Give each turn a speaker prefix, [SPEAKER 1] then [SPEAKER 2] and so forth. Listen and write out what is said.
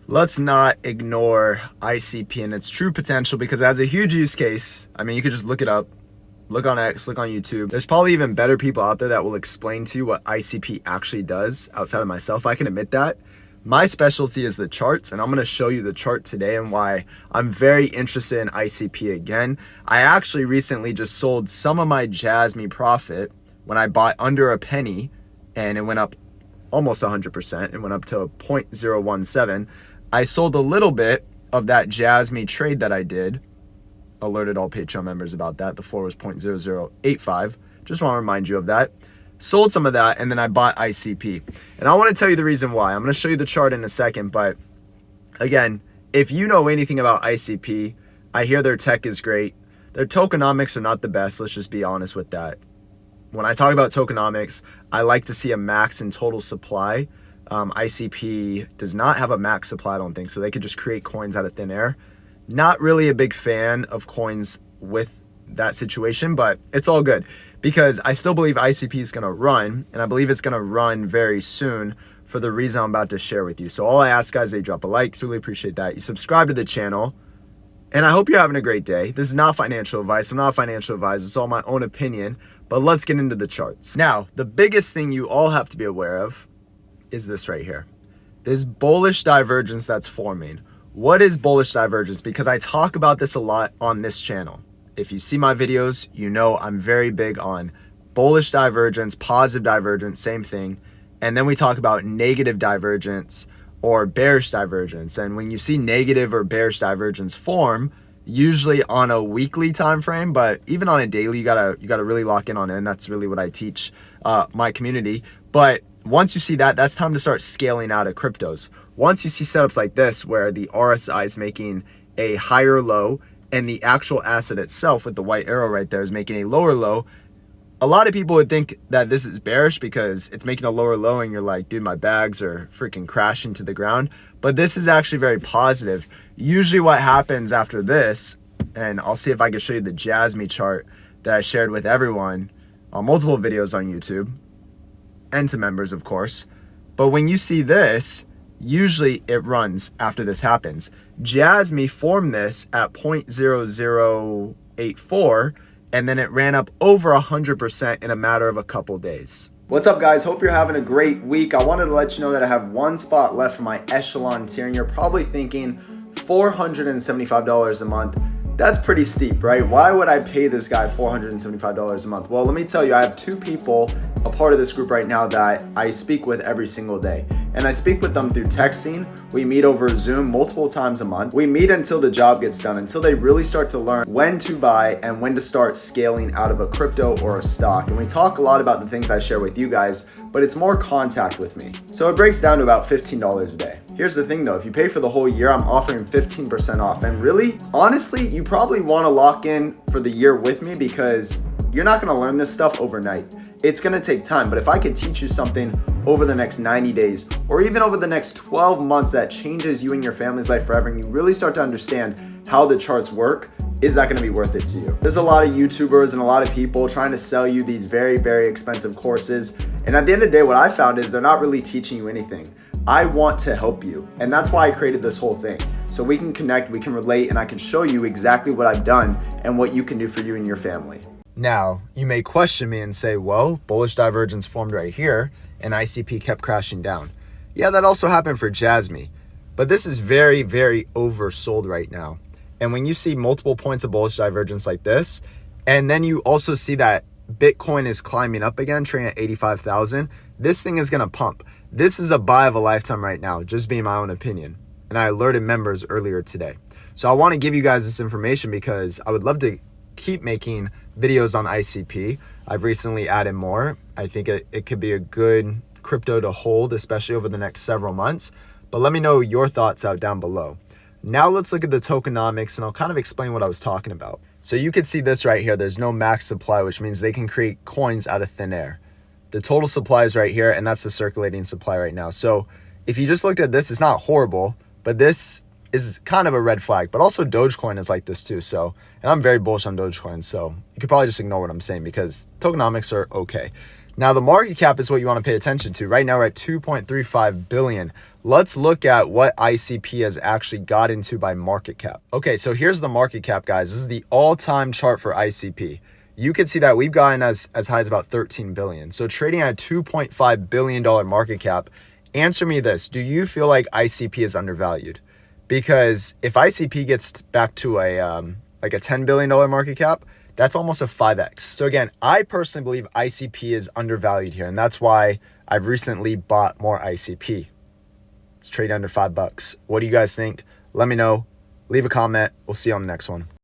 [SPEAKER 1] Let's not ignore ICP and its true potential because it has a huge use case. I mean, you could just look it up, look on X, look on YouTube. There's probably even better people out there that will explain to you what ICP actually does outside of myself. I can admit that. My specialty is the charts, and I'm going to show you the chart today and why I'm very interested in ICP again. I actually recently just sold some of my jasmy profit when I bought under a penny, and it went up almost 100%. It went up to 0.017. I sold a little bit of that jasmy trade that I did. Alerted all Patreon members about that. The floor was 0.0085. Just want to remind you of that. Sold some of that, and then I bought ICP. And I want to tell you the reason why. I'm going to show you the chart in a second, but again, if you know anything about ICP, I hear their tech is great. Their tokenomics are not the best. Let's just be honest with that. When I talk about tokenomics, I like to see a max in total supply. ICP does not have a max supply, I don't think, so they could just create coins out of thin air. Not really a big fan of coins with that situation, but it's all good because I still believe ICP is going to run, and I believe it's going to run very soon for the reason I'm about to share with you. So all I ask, guys, they drop a like. So really appreciate that. You subscribe to the channel, and I hope you're having a great day. This is not financial advice. I'm not a financial advisor. It's all my own opinion, but let's get into the charts. Now, the biggest thing you all have to be aware of is this right here. This bullish divergence that's forming. What is bullish divergence? Because I talk about this a lot on this channel. If you see my videos, you know I'm very big on bullish divergence, positive divergence, same thing. And then we talk about negative divergence or bearish divergence. And when you see negative or bearish divergence form, usually on a weekly time frame, but even on a daily, you gotta really lock in on it. And that's really what I teach my community. But once you see that, that's time to start scaling out of cryptos. Once you see setups like this, where the RSI is making a higher low and the actual asset itself with the white arrow right there is making a lower low, a lot of people would think that this is bearish because it's making a lower low and you're like, dude, my bags are freaking crashing to the ground. But this is actually very positive. Usually what happens after this, and I'll see if I can show you the jasmy chart that I shared with everyone on multiple videos on YouTube, and to members, of course. But when you see this, usually it runs after this happens. Jasmy formed this at 0.0084, and then it ran up over 100% in a matter of a couple days. What's up, guys? Hope you're having a great week. I wanted to let you know that I have one spot left for my Echelon tier, and you're probably thinking $475 a month. That's pretty steep, right? Why would I pay this guy $475 a month? Well, let me tell you, I have two people a part of this group right now that I speak with every single day. And I speak with them through texting. We meet over Zoom multiple times a month. We meet until the job gets done, until they really start to learn when to buy and when to start scaling out of a crypto or a stock. And we talk a lot about the things I share with you guys, but it's more contact with me. So it breaks down to about $15 a day. Here's the thing though, if you pay for the whole year, I'm offering 15% off. And really, honestly, you probably want to lock in for the year with me because you're not going to learn this stuff overnight. It's going to take time, but if I could teach you something over the next 90 days or even over the next 12 months that changes you and your family's life forever, and you really start to understand how the charts work, is that going to be worth it to you? There's a lot of YouTubers and a lot of people trying to sell you these very, very expensive courses. And at the end of the day, what I found is they're not really teaching you anything. I want to help you. And that's why I created this whole thing. So we can connect, we can relate, and I can show you exactly what I've done and what you can do for you and your family. Now, you may question me and say, well, bullish divergence formed right here and ICP kept crashing down. Yeah, that also happened for jasmy, but this is very, very oversold right now. And when you see multiple points of bullish divergence like this, and then you also see that Bitcoin is climbing up again, trading at 85,000, this thing is going to pump. This is a buy of a lifetime right now, just being my own opinion. And I alerted members earlier today. So I want to give you guys this information because I would love to keep making videos on ICP. I've recently added more. I think it could be a good crypto to hold, especially over the next several months. But let me know your thoughts out down below. Now let's look at the tokenomics, and I'll kind of explain what I was talking about. So you can see this right here. There's no max supply, which means they can create coins out of thin air. The total supply is right here, and that's the circulating supply right now. So if you just looked at this, it's not horrible, but this is kind of a red flag. But also Dogecoin is like this too. So, and I'm very bullish on Dogecoin, so you could probably just ignore what I'm saying because tokenomics are okay. Now, the market cap is what you want to pay attention to. Right now, we're at 2.35 billion. Let's look at what ICP has actually got into by market cap. Okay, so here's the market cap, guys. This is the all-time chart for ICP. You can see that we've gotten as high as about 13 billion. So trading at a $2.5 billion market cap. Answer me this. Do you feel like ICP is undervalued? Because if ICP gets back to a like a $10 billion market cap, that's almost a 5x. So again, I personally believe ICP is undervalued here, and that's why I've recently bought more ICP. It's trading under $5. What do you guys think? Let me know. Leave a comment. We'll see you on the next one.